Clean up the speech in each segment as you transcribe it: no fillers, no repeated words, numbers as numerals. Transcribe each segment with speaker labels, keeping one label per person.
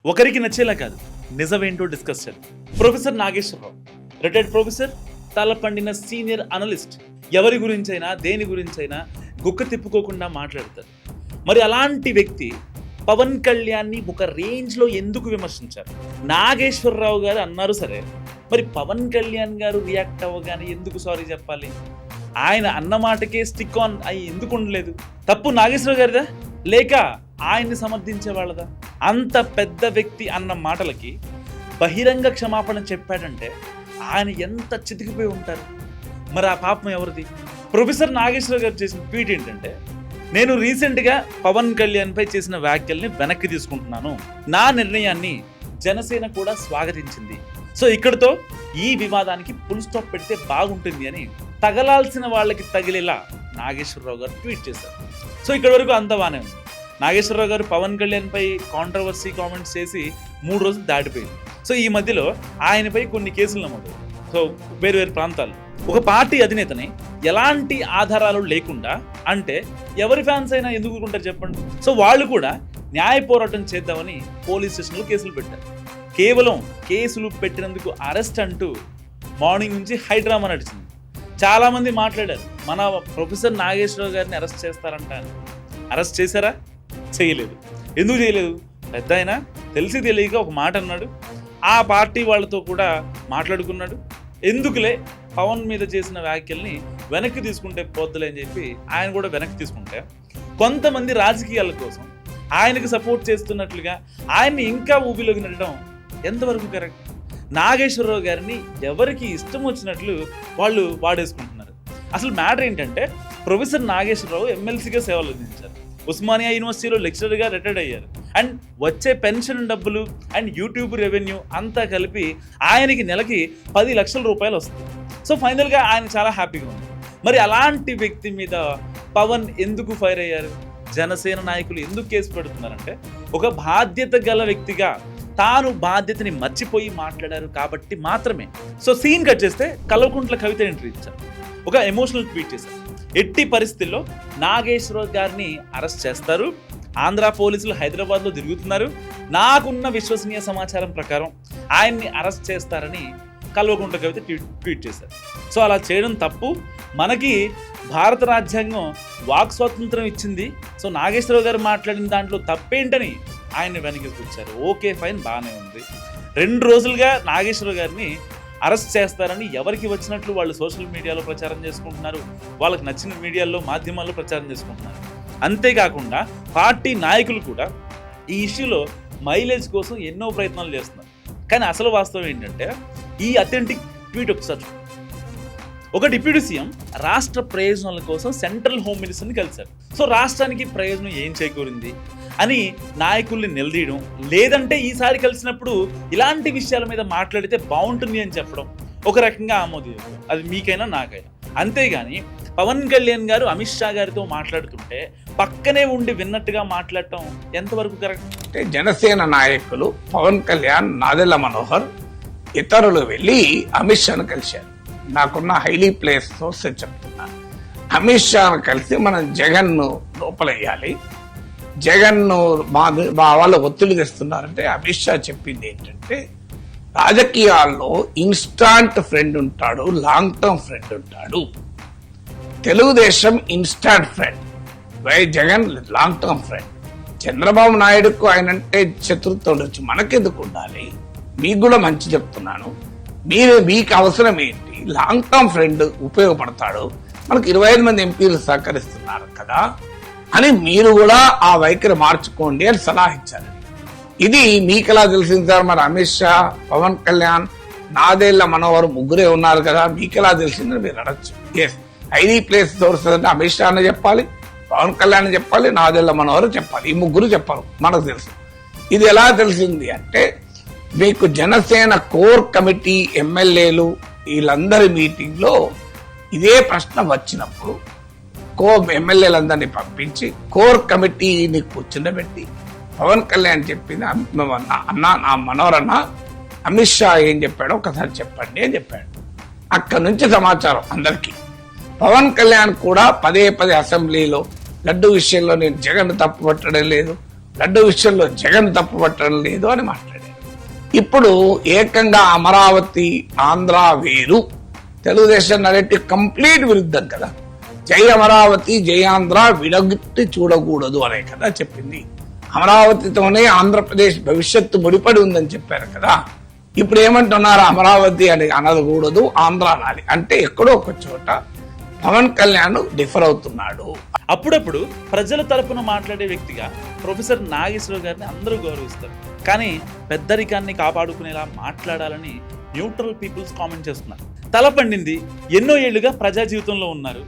Speaker 1: ఒకరికి నచ్చేలా కాదు, నిజమేంటో డిస్కస్ చేద్దాం. ప్రొఫెసర్ నాగేశ్వరరావు, రిటైర్డ్ ప్రొఫెసర్, తలపండిన సీనియర్ అనలిస్ట్. ఎవరి గురించైనా దేని గురించైనా గుక్క తిప్పుకోకుండా మాట్లాడతారు. మరి అలాంటి వ్యక్తి పవన్ కళ్యాణ్ని ఒక రేంజ్లో ఎందుకు విమర్శించారు? నాగేశ్వరరావు గారు అన్నారు సరే, మరి పవన్ కళ్యాణ్ గారు రియాక్ట్ అవ్వగానే ఎందుకు సారీ చెప్పాలి? ఆయన అన్న మాటకే స్టిక్ ఆన్ అయి ఎందుకు ఉండలేదు? తప్పు నాగేశ్వరరావు గారిదా లేక ఆయన్ని సమర్థించే వాళ్ళదా? అంత పెద్ద వ్యక్తి అన్న మాటలకి బహిరంగ క్షమాపణ చెప్పాడంటే ఆయన ఎంత చితికిపోయి ఉంటారు. మరి ఆ పాపం ఎవరిది? ప్రొఫెసర్ నాగేశ్వరరావు గారు చేసిన ట్వీట్ ఏంటంటే, నేను రీసెంట్గా పవన్ కళ్యాణ్ పై చేసిన వ్యాఖ్యల్ని వెనక్కి తీసుకుంటున్నాను. నా నిర్ణయాన్ని జనసేన కూడా స్వాగతించింది. సో ఇక్కడితో ఈ వివాదానికి ఫుల్ స్టాప్ పెడితే బాగుంటుంది అని తగలాల్సిన వాళ్ళకి తగిలేలా నాగేశ్వరరావు గారు ట్వీట్ చేశారు. సో ఇక్కడ వరకు అంత బాగానే ఉంది. నాగేశ్వరరావు గారు పవన్ కళ్యాణ్ పై కాంట్రవర్సీ కామెంట్స్ చేసి 3 రోజులు దాటిపోయింది. సో ఈ మధ్యలో ఆయనపై కొన్ని కేసులు నమోదు. సో వేరు ప్రాంతాలు ఒక పార్టీ అధినేతని ఎలాంటి ఆధారాలు లేకుండా అంటే ఎవరి ఫ్యాన్స్ అయినా ఎందుకు ఊరుకుంటారు చెప్పండి? సో వాళ్ళు కూడా న్యాయ పోరాటం చేద్దామని పోలీస్ స్టేషన్లో కేసులు పెట్టారు. కేవలం కేసులు పెట్టినందుకు అరెస్ట్ అంటూ మార్నింగ్ నుంచి హైడ్రామా నడిచింది. చాలామంది మాట్లాడారు, మన ప్రొఫెసర్ నాగేశ్వరరావు గారిని అరెస్ట్ చేస్తారంట అని. అరెస్ట్ చేశారా? చేయలేదు. ఎందుకు చేయలేదు? పెద్ద ఆయన తెలిసి తెలియక ఒక మాట అన్నాడు. ఆ పార్టీ వాళ్ళతో కూడా మాట్లాడుకున్నాడు. ఎందుకులే పవన్ మీద చేసిన వ్యాఖ్యల్ని వెనక్కి తీసుకుంటే పోద్దులే అని చెప్పి ఆయన కూడా వెనక్కి తీసుకుంటే, కొంతమంది రాజకీయాల కోసం ఆయనకు సపోర్ట్ చేస్తున్నట్లుగా ఆయన్ని ఇంకా ఊబిలోకి నెట్టడం ఎంతవరకు కరెక్ట్? నాగేశ్వరరావు గారిని ఎవరికి ఇష్టం వచ్చినట్లు వాళ్ళు వాడేసుకుంటున్నారు. అసలు మ్యాటర్ ఏంటంటే, ప్రొఫెసర్ నాగేశ్వరరావు ఎమ్మెల్సీగా సేవలు అందించారు. ఉస్మానియా యూనివర్సిటీలో లెక్చరర్గా రిటైర్డ్ అయ్యారు. అండ్ వచ్చే పెన్షన్ డబ్బులు అండ్ యూట్యూబ్ రెవెన్యూ అంతా కలిపి ఆయనకి నెలకి 10 లక్షల రూపాయలు వస్తుంది. సో ఫైనల్గా ఆయన చాలా హ్యాపీగా ఉంది. మరి అలాంటి వ్యక్తి మీద పవన్ ఎందుకు ఫైర్ అయ్యారు? జనసేన నాయకులు ఎందుకు కేసు పెడుతున్నారంటే, ఒక బాధ్యత గల వ్యక్తిగా తాను బాధ్యతని మర్చిపోయి మాట్లాడారు కాబట్టి మాత్రమే. సో సీన్ కట్ చేస్తే కల్వకుంట్ల కవిత ఎంట్రీ ఇచ్చారు. ఒక ఎమోషనల్ ట్వీట్ చేశారు. ఎట్టి పరిస్థితుల్లో నాగేశ్వరరావు గారిని అరెస్ట్ చేస్తారు. ఆంధ్ర పోలీసులు హైదరాబాద్లో తిరుగుతున్నారు. నాకున్న విశ్వసనీయ సమాచారం ప్రకారం ఆయన్ని అరెస్ట్ చేస్తారని కల్వకుంట్ల కవిత ట్వీట్ చేశారు. సో అలా చేయడం తప్పు. మనకి భారత రాజ్యాంగం వాక్ స్వాతంత్రం ఇచ్చింది. సో నాగేశ్వరరావు గారు మాట్లాడిన దాంట్లో తప్పేంటని ఆయన్ని వెనక్కి వచ్చారు. ఓకే ఫైన్, బాగానే ఉంది. 2 రోజులుగా నాగేశ్వరరావు గారిని అరెస్ట్ చేస్తారని ఎవరికి వచ్చినట్లు వాళ్ళు సోషల్ మీడియాలో ప్రచారం చేసుకుంటున్నారు. వాళ్ళకి నచ్చిన మీడియాల్లో మాధ్యమాల్లో ప్రచారం చేసుకుంటున్నారు. అంతేకాకుండా పార్టీ నాయకులు కూడా ఈ ఇష్యూలో మైలేజ్ కోసం ఎన్నో ప్రయత్నాలు చేస్తున్నారు. కానీ అసలు వాస్తవం ఏంటంటే, ఈ అథెంటిక్ ట్వీట్ ఒకసారి, ఒక డిప్యూటీ సీఎం రాష్ట్ర ప్రయోజనాల కోసం సెంట్రల్ హోమ్ మినిస్టర్ని కలిశారు. సో రాష్ట్రానికి ప్రయోజనం ఏం చేకూరింది అని నాయకుల్ని నిలదీయడం, లేదంటే ఈసారి కలిసినప్పుడు ఇలాంటి విషయాల మీద మాట్లాడితే బాగుంటుంది అని చెప్పడం ఒక రకంగా ఆమోదయోగ్యం, అది మీకైనా నాకైనా. అంతేగాని పవన్ కళ్యాణ్ గారు అమిత్ షా గారితో మాట్లాడుతుంటే పక్కనే ఉండి విన్నట్టుగా మాట్లాడటం ఎంతవరకు కరెక్ట్?
Speaker 2: అంటే జనసేన నాయకులు పవన్ కళ్యాణ్, నాదెళ్ల మనోహర్ ఇతరులు వెళ్ళి అమిత్ షాను కలిశారు. నాకున్న హైలీ ప్లేస్ సోర్స్ చెప్తున్నాను. అమిత్ షాను కలిసి మనం జగన్ను లోపలయ్యాలి, జగన్ను మా వాళ్ళు ఒత్తిడి తెస్తున్నారంటే అమిత్ షా చెప్పింది ఏంటంటే, రాజకీయాల్లో ఇన్స్టాంట్ ఫ్రెండ్ ఉంటాడు, లాంగ్ టర్మ్ ఫ్రెండ్ ఉంటాడు. Telugu Desam instant friend, Jagan long term friend. Chandrababu నాయుడుకు ఆయనంటే శత్రుత్వం ఉండొచ్చు, మనకెందుకు ఉండాలి? మీకు కూడా మంచి చెప్తున్నాను. మీకు అవసరం ఏంటి? లాంగ్ టర్మ్ ఫ్రెండ్ ఉపయోగపడతాడు. మనకు 25 మంది ఎంపీలు సహకరిస్తున్నారు కదా అని మీరు కూడా ఆ వైఖరి మార్చుకోండి అని సలహా ఇచ్చారు. ఇది మీకెలా తెలిసింది సార్? మరి అమిత్ షా, పవన్ కళ్యాణ్, నాదెళ్ల మనోహర్ ముగ్గురే ఉన్నారు కదా, మీకెలా తెలిసిందని మీరు అడగచ్చు. ఎస్, ఐడీ ప్లేస్ సోర్స్ అంటే అమిత్ షా అని చెప్పాలి, పవన్ కళ్యాణ్ చెప్పాలి, నాదెళ్ల మనోహర్ చెప్పాలి. ఈ ముగ్గురు చెప్పరు, మనకు తెలుసు. ఇది ఎలా తెలిసింది అంటే, మీకు జనసేన కోర్ కమిటీ ఎమ్మెల్యేలు వీళ్ళందరి మీటింగ్లో ఇదే ప్రశ్న వచ్చినప్పుడు ఎమ్మెల్యేలందరినీ పంపించి కోర్ కమిటీని కూర్చుండబెట్టి పవన్ కళ్యాణ్ చెప్పింది, అన్న నా మనోరన్న అమిత్ షా ఏం చెప్పాడో ఒకసారి చెప్పండి అని చెప్పాడు. అక్కడి నుంచి సమాచారం అందరికీ. పవన్ కళ్యాణ్ కూడా పదే అసెంబ్లీలో లడ్డు విషయంలో నేను జగన్ తప్పు పట్టడం లేదు, లడ్డు విషయంలో జగన్ తప్పు పట్టడం లేదు అని మాట్లాడారు. ఇప్పుడు ఏకంగా అమరావతి ఆంధ్ర వేరు, తెలుగుదేశం నరేటివ్ కంప్లీట్ విరుద్ధం కదా. జై అమరావతి జై ఆంధ్ర విడగొట్టి చూడకూడదు అనే కదా చెప్పింది. అమరావతితోనే ఆంధ్రప్రదేశ్ భవిష్యత్తు ముడిపడి ఉందని చెప్పారు కదా. ఇప్పుడు ఏమంటున్నారు, అమరావతి అని అనకూడదు ఆంధ్ర అనాలి అంటే ఎక్కడో ఒక చోట పవన్ కళ్యాణ్ డిఫర్ అవుతున్నాడు.
Speaker 1: అప్పుడప్పుడు ప్రజల తరపున మాట్లాడే వ్యక్తిగా ప్రొఫెసర్ నాగేశ్వరరావు గారిని అందరూ గౌరవిస్తారు. కానీ పెద్దరికాన్ని కాపాడుకునేలా మాట్లాడాలని న్యూట్రల్ పీపుల్స్ కామెంట్ చేస్తున్నారు. తల పండింది, ఎన్నో ఏళ్లుగా ప్రజా జీవితంలో ఉన్నారు,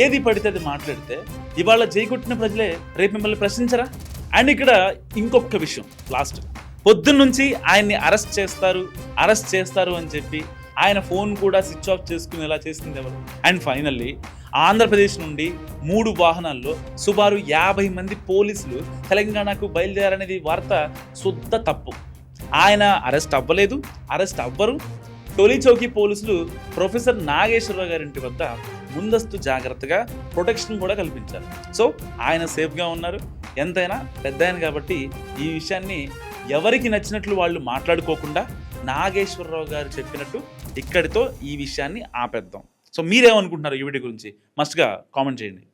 Speaker 1: ఏది పడితే అది మాట్లాడితే ఇవాళ జైకొట్టిన ప్రజలే రేపు మిమ్మల్ని ప్రశ్నించరా? అండ్ ఇక్కడ ఇంకొక విషయం, లాస్ట్ పొద్దున్నుంచి ఆయన్ని అరెస్ట్ చేస్తారు అని చెప్పి ఆయన ఫోన్ కూడా స్విచ్ ఆఫ్ చేసుకునేలా చేసింది ఎవరు? అండ్ ఫైనల్లీ ఆంధ్రప్రదేశ్ నుండి 3 వాహనాల్లో సుమారు 50 మంది పోలీసులు తెలంగాణకు బయలుదేరనేది వార్త శుద్ధ తప్పు. ఆయన అరెస్ట్ అవ్వరు. టోలీ చౌకీ పోలీసులు ప్రొఫెసర్ నాగేశ్వరరావు గారి ఇంటి వద్ద ముందస్తు జాగ్రత్తగా ప్రొటెక్షన్ కూడా కల్పించారు. సో ఆయన సేఫ్గా ఉన్నారు. ఎంతైనా పెద్ద ఆయన కాబట్టి ఈ విషయాన్ని ఎవరికి నచ్చినట్లు వాళ్ళు మాట్లాడుకోకుండా నాగేశ్వరరావు గారు చెప్పినట్టు ఇక్కడితో ఈ విషయాన్ని ఆపేద్దాం. సో మీరేమనుకుంటున్నారు ఈ వీడియో గురించి? మస్ట్గా కామెంట్ చేయండి.